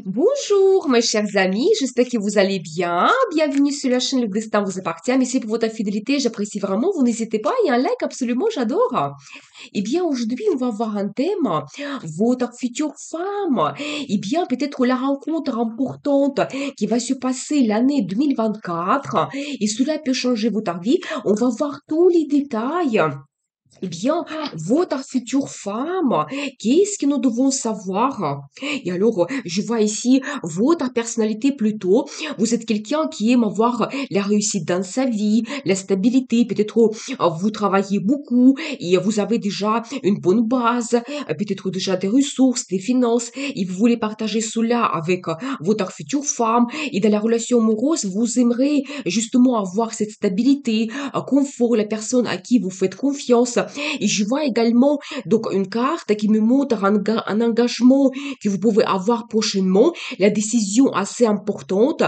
Bonjour, mes chers amis, j'espère que vous allez bien. Bienvenue sur la chaîne Le Destin vous appartient. Merci pour votre fidélité, j'apprécie vraiment. Vous n'hésitez pas, il y a un like, absolument, j'adore. Eh bien, aujourd'hui, on va voir un thème, votre future femme. Eh bien, peut-être la rencontre importante qui va se passer l'année 2024 et cela peut changer votre vie. On va voir tous les détails. Eh bien, votre future femme, qu'est-ce que nous devons savoir? Et alors, je vois ici votre personnalité plutôt. Vous êtes quelqu'un qui aime avoir la réussite dans sa vie, la stabilité. Peut-être vous travaillez beaucoup et vous avez déjà une bonne base, peut-être déjà des ressources, des finances, et vous voulez partager cela avec votre future femme. Et dans la relation amoureuse, vous aimerez justement avoir cette stabilité, confort, la personne à qui vous faites confiance. Et je vois également donc une carte qui me montre un engagement que vous pouvez avoir prochainement, la décision assez importante.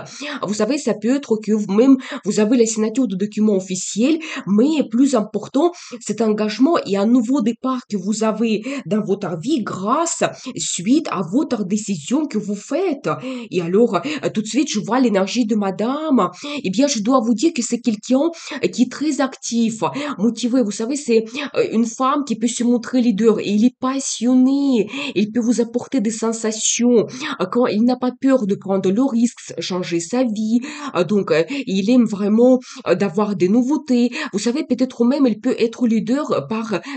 Vous savez, ça peut être que vous-même, vous avez la signature de documents officiels, mais plus important, cet engagement est un nouveau départ que vous avez dans votre vie grâce, suite à votre décision que vous faites. Et alors, tout de suite, je vois l'énergie de madame. Eh bien, je dois vous dire que c'est quelqu'un qui est très actif, motivé. Vous savez, c'est une femme qui peut se montrer leader et il est passionné. Il peut vous apporter des sensations quand il n'a pas peur de prendre le risque, changer sa vie. Donc, il aime vraiment d'avoir des nouveautés. Vous savez, peut-être même il peut être leader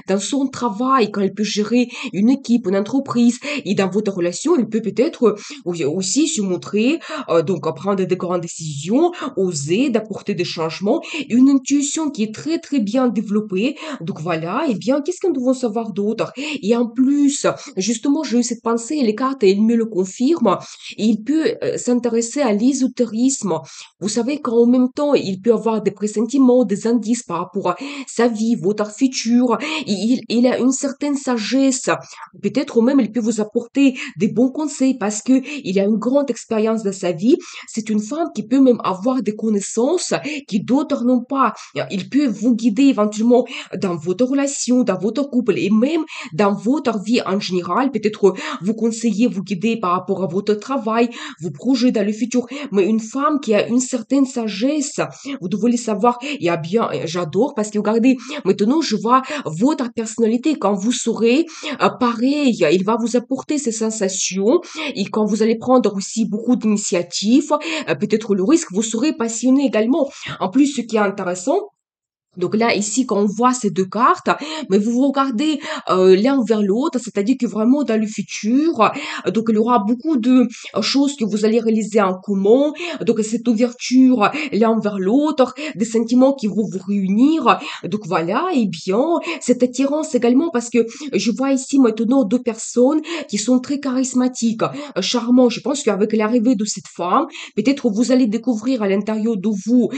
dans son travail, quand il peut gérer une équipe, une entreprise. Et dans votre relation, il peut peut-être aussi se montrer, donc prendre de grandes décisions, oser, d'apporter des changements, une intuition qui est très très bien développée. Donc voilà, eh bien, qu'est-ce que nous devons savoir d'autre? Et en plus, justement, j'ai eu cette pensée, les cartes, elles me le confirment, et il peut s'intéresser à l'ésotérisme. Vous savez qu'en même temps, il peut avoir des pressentiments, des indices par rapport à sa vie, votre futur. Il a une certaine sagesse. Peut-être même, il peut vous apporter des bons conseils parce que il a une grande expérience dans sa vie. C'est une femme qui peut même avoir des connaissances que d'autres n'ont pas. Il peut vous guider éventuellement dans votre relation, dans votre couple et même dans votre vie en général. Peut-être vous conseiller, vous guider par rapport à votre travail, vos projets dans le futur. Mais une femme qui a une certaine sagesse, vous devez le savoir. Et ah bien, j'adore parce que regardez, maintenant je vois votre personnalité quand vous saurez, pareil, il va vous apporter ces sensations et quand vous allez prendre aussi beaucoup d'initiatives, peut-être le risque, vous serez passionné également. En plus, ce qui est intéressant, donc là, ici, quand on voit ces deux cartes, mais vous regardez l'un vers l'autre, c'est-à-dire que vraiment dans le futur, donc il y aura beaucoup de choses que vous allez réaliser en commun, donc cette ouverture l'un vers l'autre, des sentiments qui vont vous réunir, donc voilà, et bien, cette attirance également, parce que je vois ici maintenant deux personnes qui sont très charismatiques, charmantes. Je pense qu'avec l'arrivée de cette femme, peut-être vous allez découvrir à l'intérieur de vous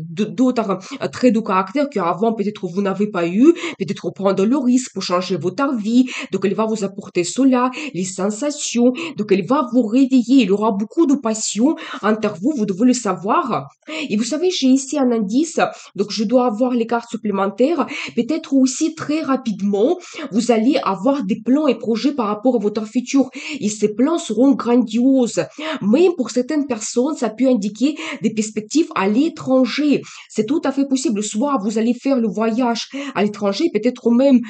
d'autres traits de caractère qu'avant peut-être vous n'avez pas eu, peut-être prendre le risque pour changer votre vie, donc elle va vous apporter cela, les sensations, donc elle va vous réveiller, il y aura beaucoup de passion entre vous, vous devez le savoir. Et vous savez, j'ai ici un indice, donc je dois avoir les cartes supplémentaires, peut-être aussi très rapidement, vous allez avoir des plans et projets par rapport à votre futur, et ces plans seront grandioses. Même pour certaines personnes, ça peut indiquer des perspectives à l'étranger. C'est tout à fait possible. Soit vous allez faire le voyage à l'étranger, peut-être même,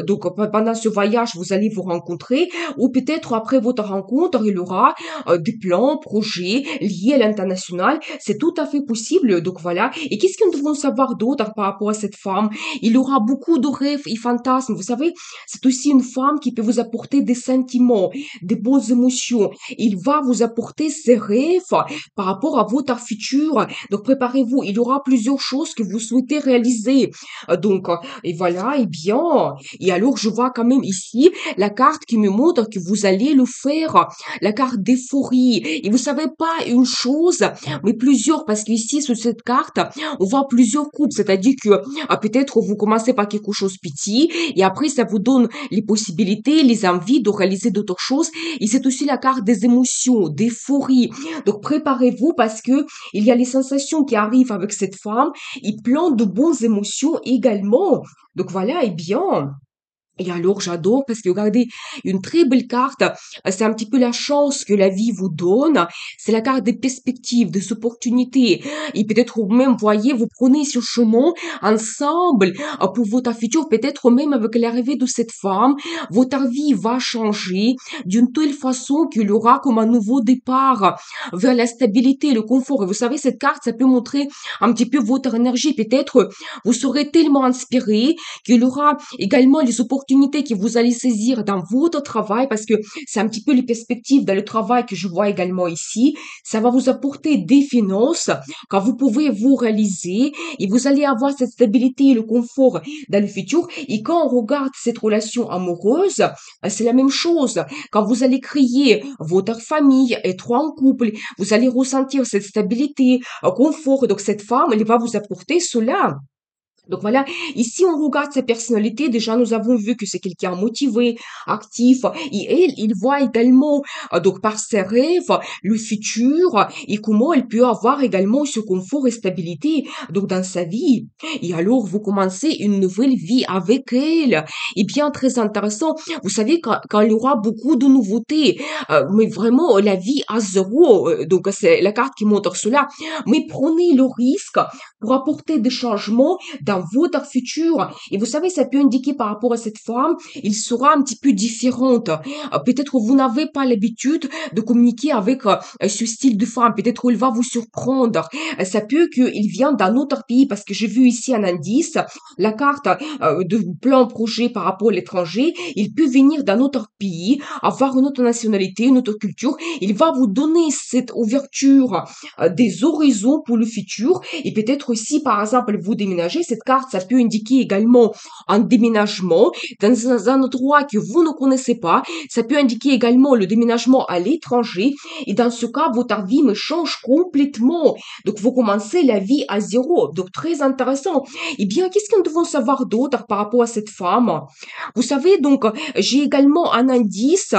donc pendant ce voyage, vous allez vous rencontrer, ou peut-être après votre rencontre, il y aura des plans, projets liés à l'international. C'est tout à fait possible. Donc voilà. Et qu'est-ce que nous devons savoir d'autre par rapport à cette femme? Il y aura beaucoup de rêves et fantasmes. Vous savez, c'est aussi une femme qui peut vous apporter des sentiments, des bonnes émotions. Il va vous apporter ses rêves par rapport à votre futur. Donc préparez-vous, il y aura plusieurs choses que vous souhaitez réaliser. Et voilà, et bien. Et alors je vois quand même ici la carte qui me montre que vous allez le faire. La carte d'euphorie. Et vous savez pas une chose, mais plusieurs, parce qu'ici sur cette carte, on voit plusieurs coupes. C'est-à-dire que peut-être vous commencez par quelque chose petit et après ça vous donne les possibilités, les envies de réaliser d'autres choses. Et c'est aussi la carte des émotions, d'euphorie. Donc préparez-vous parce que il y a les sensations qui arrivent avec cette femme, et plein de bonnes émotions également. Donc voilà, et bien. Et alors, j'adore parce que regardez, une très belle carte, c'est un petit peu la chance que la vie vous donne. C'est la carte des perspectives, des opportunités. Et peut-être même, voyez, vous prenez ce chemin ensemble pour votre futur. Peut-être même avec l'arrivée de cette femme, votre vie va changer d'une telle façon qu'il y aura comme un nouveau départ vers la stabilité, le confort. Et vous savez, cette carte, ça peut montrer un petit peu votre énergie. Peut-être vous serez tellement inspiré qu'il y aura également les opportunités que vous allez saisir dans votre travail, parce que c'est un petit peu les perspectives dans le travail que je vois également ici. Ça va vous apporter des finances quand vous pouvez vous réaliser et vous allez avoir cette stabilité et le confort dans le futur. Et quand on regarde cette relation amoureuse, c'est la même chose. Quand vous allez créer votre famille, être en couple, vous allez ressentir cette stabilité, confort. Donc cette femme, elle va vous apporter cela. Donc voilà, ici on regarde sa personnalité, déjà nous avons vu que c'est quelqu'un motivé, actif, et elle, il voit également, donc par ses rêves, le futur, et comment elle peut avoir également ce confort et stabilité, donc dans sa vie. Et alors vous commencez une nouvelle vie avec elle. Et bien très intéressant, vous savez quand il y aura beaucoup de nouveautés, mais vraiment la vie à zéro, donc c'est la carte qui montre cela, mais prenez le risque pour apporter des changements dans votre futur. Et vous savez, ça peut indiquer par rapport à cette femme, il sera un petit peu différente. Peut-être vous n'avez pas l'habitude de communiquer avec ce style de femme. Peut-être il va vous surprendre. Ça peut qu'il vient d'un autre pays parce que j'ai vu ici un indice, la carte de plan projet par rapport à l'étranger. Il peut venir d'un autre pays, avoir une autre nationalité, une autre culture. Il va vous donner cette ouverture des horizons pour le futur. Et peut-être aussi, par exemple, vous déménagez, cette carte, ça peut indiquer également un déménagement dans un endroit que vous ne connaissez pas. Ça peut indiquer également le déménagement à l'étranger. Et dans ce cas, votre vie me change complètement. Donc, vous commencez la vie à zéro. Donc, très intéressant. Eh bien, qu'est-ce que nous devons savoir d'autre par rapport à cette femme? Vous savez, donc, j'ai également un indice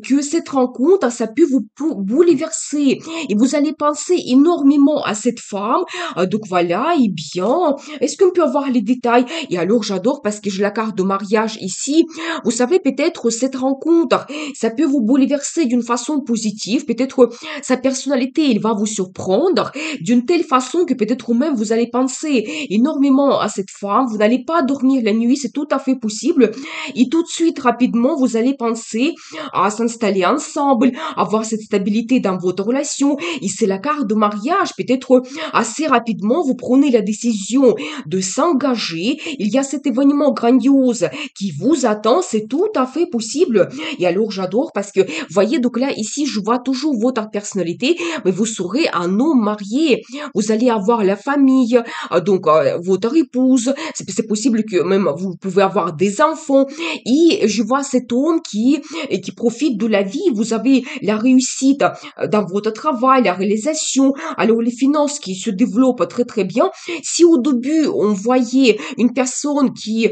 que cette rencontre, ça peut vous bouleverser et vous allez penser énormément à cette femme. Donc voilà, et bien, est-ce qu'on peut avoir les détails? Et alors j'adore parce que j'ai la carte de mariage ici. Vous savez, peut-être cette rencontre, ça peut vous bouleverser d'une façon positive. Peut-être sa personnalité, il va vous surprendre d'une telle façon que peut-être même vous allez penser énormément à cette femme. Vous n'allez pas dormir la nuit, c'est tout à fait possible. Et tout de suite, rapidement, vous allez penser à s'installer ensemble, avoir cette stabilité dans votre relation. Et c'est la carte de mariage. Peut-être assez rapidement, vous prenez la décision de s'engager. Il y a cet événement grandiose qui vous attend. C'est tout à fait possible. Et alors, j'adore parce que, voyez, donc là, ici, je vois toujours votre personnalité, mais vous serez un homme marié. Vous allez avoir la famille, donc votre épouse. C'est possible que même vous pouvez avoir des enfants. Et je vois cet homme qui profite de la vie. Vous avez la réussite dans votre travail, la réalisation, alors les finances qui se développent très très bien. Si au début on voyait une personne qui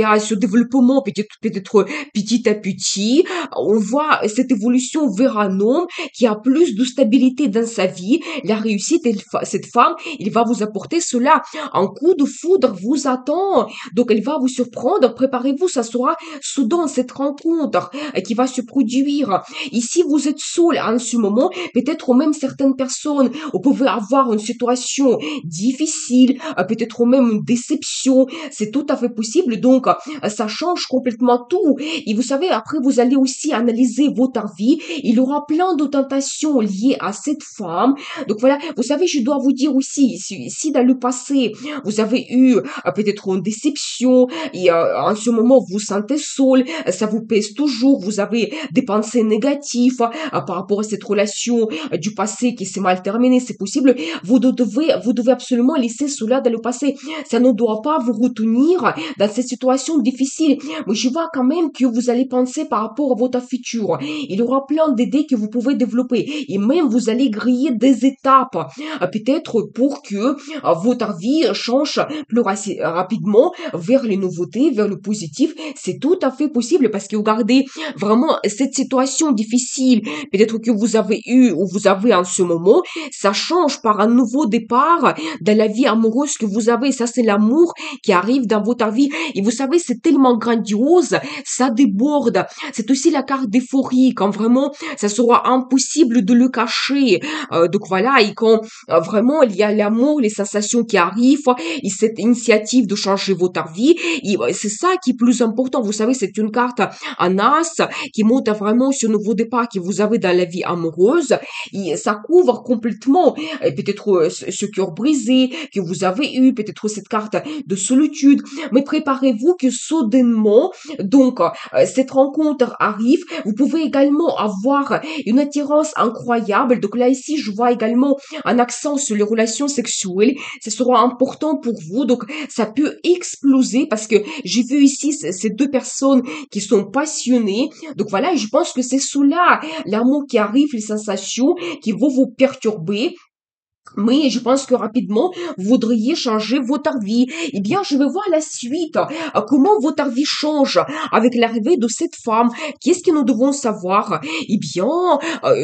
a ce développement peut-être petit à petit, on voit cette évolution vers un homme qui a plus de stabilité dans sa vie, la réussite et cette femme, il va vous apporter cela. Un coup de foudre vous attend, donc elle va vous surprendre. Préparez-vous, ça sera soudain cette rencontre qui va se produire. Ici, vous êtes seul en ce moment, peut-être même certaines personnes, vous pouvez avoir une situation difficile, peut-être même une déception, c'est tout à fait possible, donc ça change complètement tout. Et vous savez, après, vous allez aussi analyser votre vie, il y aura plein de tentations liées à cette femme. Donc voilà, vous savez, je dois vous dire aussi, si dans le passé, vous avez eu peut-être une déception, et en ce moment, vous vous sentez seul, ça vous pèse toujours, vous avez des pensées négatives par rapport à cette relation du passé qui s'est mal terminée, c'est possible, vous devez absolument laisser cela dans le passé. Ça ne doit pas vous retenir dans cette situation difficile. Mais je vois quand même que vous allez penser par rapport à votre futur. Il y aura plein d'idées que vous pouvez développer et même vous allez griller des étapes, peut-être pour que votre vie change plus rapidement vers les nouveautés, vers le positif. C'est tout à fait possible parce que regardez, vraiment, cette situation difficile, peut-être que vous avez eu ou vous avez en ce moment, ça change par un nouveau départ dans la vie amoureuse que vous avez. Ça, c'est l'amour qui arrive dans votre vie. Et vous savez, c'est tellement grandiose, ça déborde. C'est aussi la carte d'euphorie, quand vraiment, ça sera impossible de le cacher. Donc voilà, et quand vraiment il y a l'amour, les sensations qui arrivent, et cette initiative de changer votre vie, et c'est ça qui est plus important. Vous savez, c'est une carte en as qui montre vraiment ce nouveau départ que vous avez dans la vie amoureuse, et ça couvre complètement peut-être ce cœur brisé que vous avez eu, peut-être cette carte de solitude, mais préparez-vous que soudainement, donc cette rencontre arrive. Vous pouvez également avoir une attirance incroyable. Donc là ici, je vois également un accent sur les relations sexuelles. Ce sera important pour vous. Donc ça peut exploser parce que j'ai vu ici ces deux personnes qui sont passionnées. Donc voilà, je pense que c'est cela, l'amour qui arrive, les sensations qui vont vous perturber. Mais je pense que rapidement, vous voudriez changer votre vie. Eh bien, je vais voir la suite. Comment votre vie change avec l'arrivée de cette femme. Qu'est-ce que nous devons savoir? Eh bien,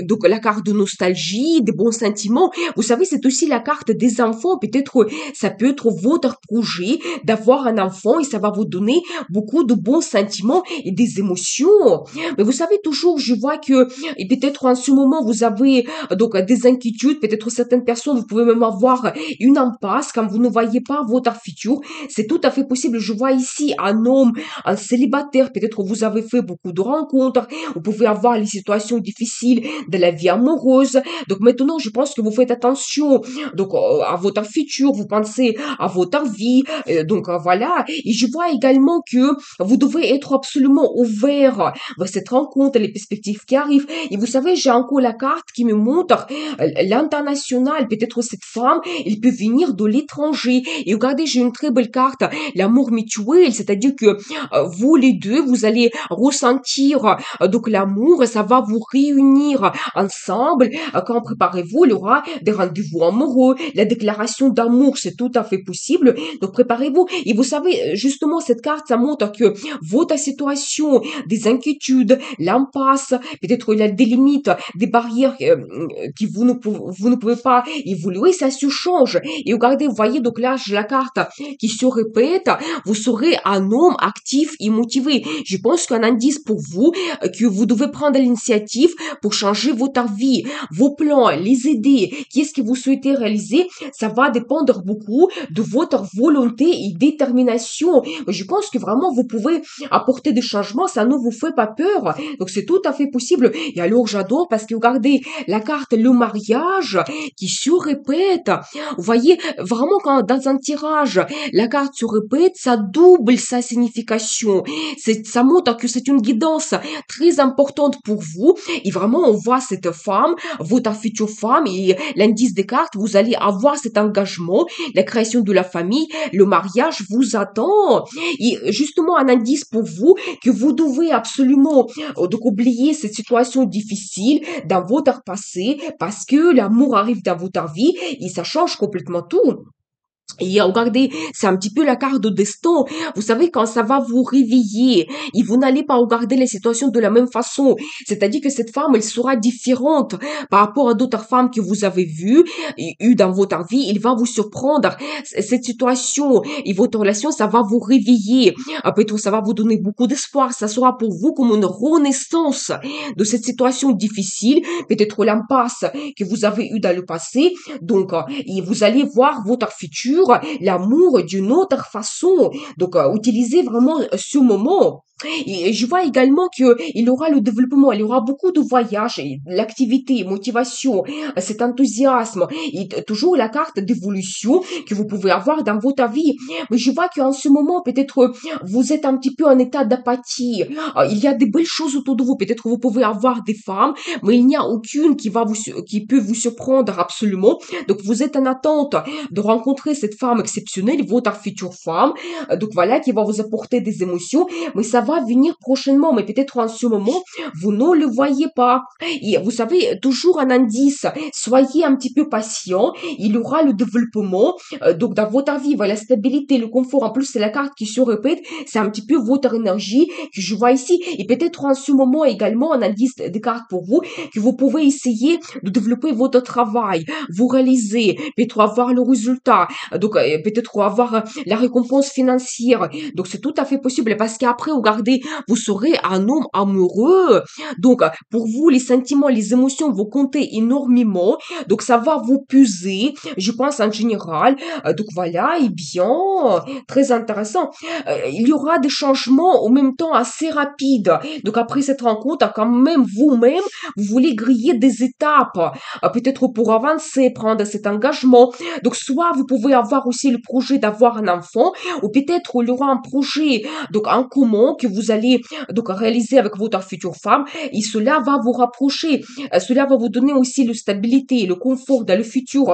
donc la carte de nostalgie, des bons sentiments. Vous savez, c'est aussi la carte des enfants. Peut-être, ça peut être votre projet d'avoir un enfant et ça va vous donner beaucoup de bons sentiments et des émotions. Mais vous savez, toujours, je vois que, et peut-être en ce moment, vous avez donc des inquiétudes. Peut-être certaines personnes, vous pouvez même avoir une impasse quand vous ne voyez pas votre futur. C'est tout à fait possible. Je vois ici un homme, un célibataire. Peut-être vous avez fait beaucoup de rencontres. Vous pouvez avoir les situations difficiles de la vie amoureuse. Donc maintenant, je pense que vous faites attention donc à votre futur. Vous pensez à votre vie. Donc voilà. Et je vois également que vous devez être absolument ouvert vers cette rencontre, les perspectives qui arrivent. Et vous savez, j'ai encore la carte qui me montre l'international. Peut-être cette femme, elle peut venir de l'étranger. Et regardez, j'ai une très belle carte, l'amour mutuel, c'est-à-dire que vous les deux, vous allez ressentir donc l'amour, ça va vous réunir ensemble. Quand préparez-vous, il y aura des rendez-vous amoureux, la déclaration d'amour, c'est tout à fait possible. Donc préparez-vous. Et vous savez, justement, cette carte, ça montre que votre situation, des inquiétudes, l'impasse, peut-être il y a des limites, des barrières que vous ne pouvez pas évoluer, ça se change. Et regardez, vous voyez, donc là, j'ai la carte qui se répète, vous serez un homme actif et motivé. Je pense qu'un indice pour vous, que vous devez prendre l'initiative pour changer votre vie, vos plans, les idées, qu'est-ce que vous souhaitez réaliser, ça va dépendre beaucoup de votre volonté et détermination. Je pense que vraiment, vous pouvez apporter des changements, ça ne vous fait pas peur. Donc, c'est tout à fait possible. Et alors, j'adore parce que regardez, la carte, le mariage qui se répète. Vous voyez, vraiment, quand dans un tirage, la carte se répète, ça double sa signification. Ça montre que c'est une guidance très importante pour vous. Et vraiment, on voit cette femme, votre future femme, et l'indice des cartes, vous allez avoir cet engagement, la création de la famille, le mariage vous attend. Et justement, un indice pour vous que vous devez absolument donc oublier cette situation difficile dans votre passé parce que l'amour arrive dans votre vie et ça change complètement tout. Et regardez, c'est un petit peu la carte de destin. Vous savez, quand ça va vous réveiller, et vous n'allez pas regarder les situations de la même façon. C'est-à-dire que cette femme, elle sera différente par rapport à d'autres femmes que vous avez vues et eues dans votre vie. Il va vous surprendre. Cette situation et votre relation, ça va vous réveiller. Peut-être ça va vous donner beaucoup d'espoir. Ça sera pour vous comme une renaissance de cette situation difficile. Peut-être l'impasse que vous avez eue dans le passé. Donc, et vous allez voir votre futur l'amour d'une autre façon. Donc, utilisez vraiment ce moment. Et je vois également que il aura le développement, il y aura beaucoup de voyages, et l'activité, motivation, cet enthousiasme, et toujours la carte d'évolution que vous pouvez avoir dans votre vie. Mais je vois qu'en ce moment, peut-être vous êtes un petit peu en état d'apathie. Il y a des belles choses autour de vous. Peut-être vous pouvez avoir des femmes, mais il n'y a aucune qui peut vous surprendre absolument. Donc vous êtes en attente de rencontrer cette femme exceptionnelle, votre future femme. Donc voilà, qui va vous apporter des émotions, mais ça va venir prochainement, mais peut-être en ce moment, vous ne le voyez pas. Et vous savez, toujours un indice, soyez un petit peu patient, il y aura le développement, donc dans votre vie, voilà, la stabilité, le confort, en plus c'est la carte qui se répète, c'est un petit peu votre énergie que je vois ici, et peut-être en ce moment également un indice de cartes pour vous, que vous pouvez essayer de développer votre travail, vous réaliser, peut-être avoir le résultat, donc peut-être avoir la récompense financière, donc c'est tout à fait possible, parce qu'après, regardez, vous serez un homme amoureux, donc pour vous, les sentiments, les émotions vont compter énormément, donc ça va vous puiser, je pense en général, donc voilà, et bien, très intéressant. Il y aura des changements en même temps assez rapides. Donc après cette rencontre, quand même vous-même, vous voulez griller des étapes, peut-être pour avancer, prendre cet engagement. Donc soit vous pouvez avoir aussi le projet d'avoir un enfant, ou peut-être il y aura un projet donc en commun que vous allez donc réaliser avec votre future femme, et cela va vous rapprocher. Cela va vous donner aussi la stabilité, le confort dans le futur.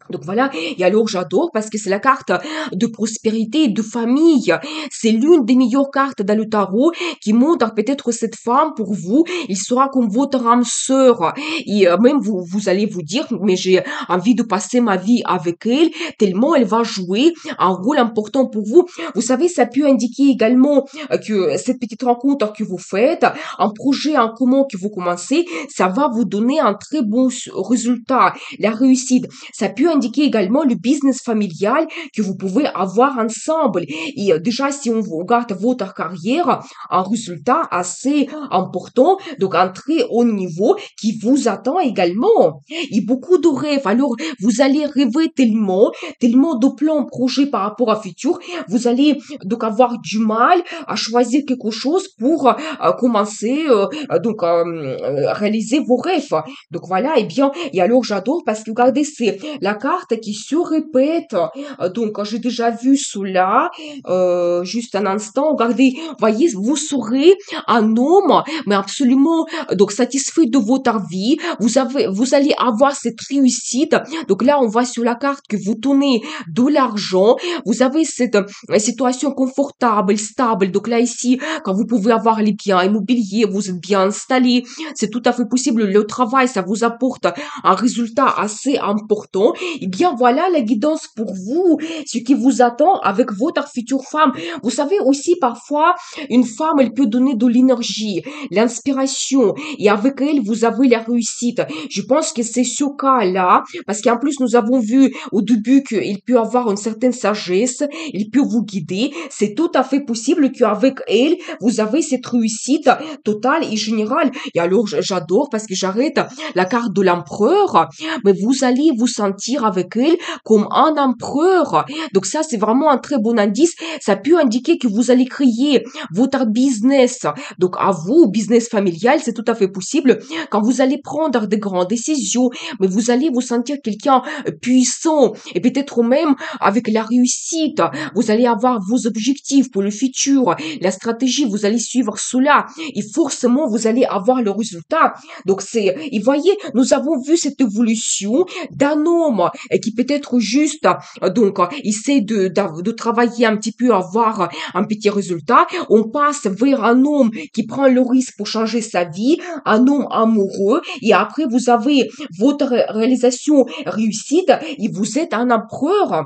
Donc voilà, et alors j'adore parce que c'est la carte de prospérité, de famille. C'est l'une des meilleures cartes dans le tarot qui montre peut-être cette femme pour vous, il sera comme votre âme sœur. Et même vous allez vous dire, mais j'ai envie de passer ma vie avec elle, tellement elle va jouer un rôle important pour vous. Vous savez, ça peut indiquer également que cette petite rencontre que vous faites, un projet en commun que vous commencez, ça va vous donner un très bon résultat, la réussite. Ça peut indiquer également le business familial que vous pouvez avoir ensemble. Et déjà, si on regarde votre carrière, un résultat assez important, donc un très haut niveau qui vous attend également. Et beaucoup de rêves. Alors, vous allez rêver tellement, tellement de plans, projets par rapport à futur. Vous allez donc avoir du mal à choisir quelque chose pour commencer, réaliser vos rêves. Donc voilà, et bien, et alors j'adore parce que regardez, c'est la carte qui se répète. Donc, j'ai déjà vu cela, juste un instant. Regardez, voyez, vous serez un homme, mais absolument, donc, satisfait de votre vie. Vous allez avoir cette réussite. Donc là, on voit sur la carte que vous tenez de l'argent. Vous avez cette situation confortable, stable. Donc là, ici, quand vous pouvez avoir les biens immobiliers, vous êtes bien installé. C'est tout à fait possible. Le travail, ça vous apporte un résultat assez important. Eh bien, voilà la guidance pour vous, ce qui vous attend avec votre future femme. Vous savez aussi, parfois, une femme, elle peut donner de l'énergie, l'inspiration, et avec elle, vous avez la réussite. Je pense que c'est ce cas-là, parce qu'en plus, nous avons vu au début qu'il peut avoir une certaine sagesse, il peut vous guider. C'est tout à fait possible qu'avec elle, vous avez cette réussite totale et générale. Et alors, j'adore parce que j'arrête la carte de l'empereur, mais vous allez vous sentir avec elle comme un empereur. Donc ça, c'est vraiment un très bon indice. Ça peut indiquer que vous allez créer votre business. Donc à vous, business familial, c'est tout à fait possible. Quand vous allez prendre de grandes décisions, mais vous allez vous sentir quelqu'un puissant et peut-être même avec la réussite. Vous allez avoir vos objectifs pour le futur, la stratégie, vous allez suivre cela et forcément vous allez avoir le résultat. Donc c'est, et voyez, nous avons vu cette évolution d'un homme qui peut-être juste, essaie de travailler un petit peu, avoir un petit résultat. On passe vers un homme qui prend le risque pour changer sa vie, un homme amoureux, et après vous avez votre réalisation réussite et vous êtes un empereur.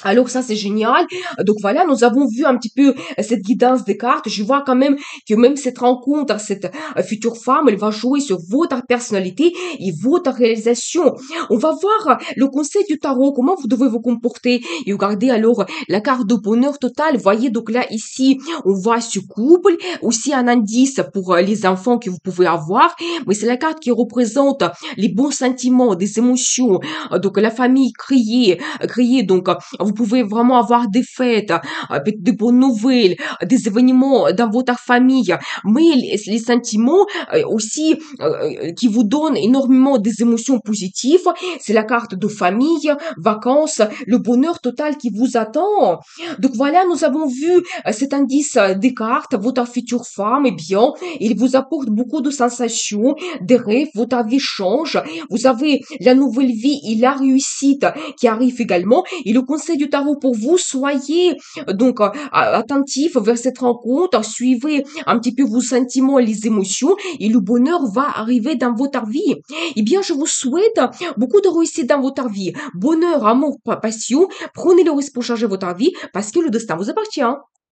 Alors ça c'est génial. Donc voilà, nous avons vu un petit peu cette guidance des cartes. Je vois quand même que même cette rencontre, cette future femme, elle va jouer sur votre personnalité et votre réalisation. On va voir le conseil du tarot, comment vous devez vous comporter. Et regardez alors la carte de bonheur total. Voyez donc là ici, on voit ce couple, aussi un indice pour les enfants que vous pouvez avoir. Mais c'est la carte qui représente les bons sentiments, des émotions. Donc la famille crier donc vous pouvez vraiment avoir des fêtes, des bonnes nouvelles, des événements dans votre famille, mais les sentiments aussi qui vous donnent énormément des émotions positives, c'est la carte de famille, vacances, le bonheur total qui vous attend. Donc voilà, nous avons vu cet indice des cartes, votre future femme, eh bien, il vous apporte beaucoup de sensations, des rêves, votre vie change, vous avez la nouvelle vie et la réussite qui arrive également, et le conseil du tarot pour vous. Soyez donc attentif vers cette rencontre. Suivez un petit peu vos sentiments et les émotions et le bonheur va arriver dans votre vie. Eh bien, je vous souhaite beaucoup de réussite dans votre vie. Bonheur, amour, passion. Prenez le risque pour changer votre vie parce que le destin vous appartient.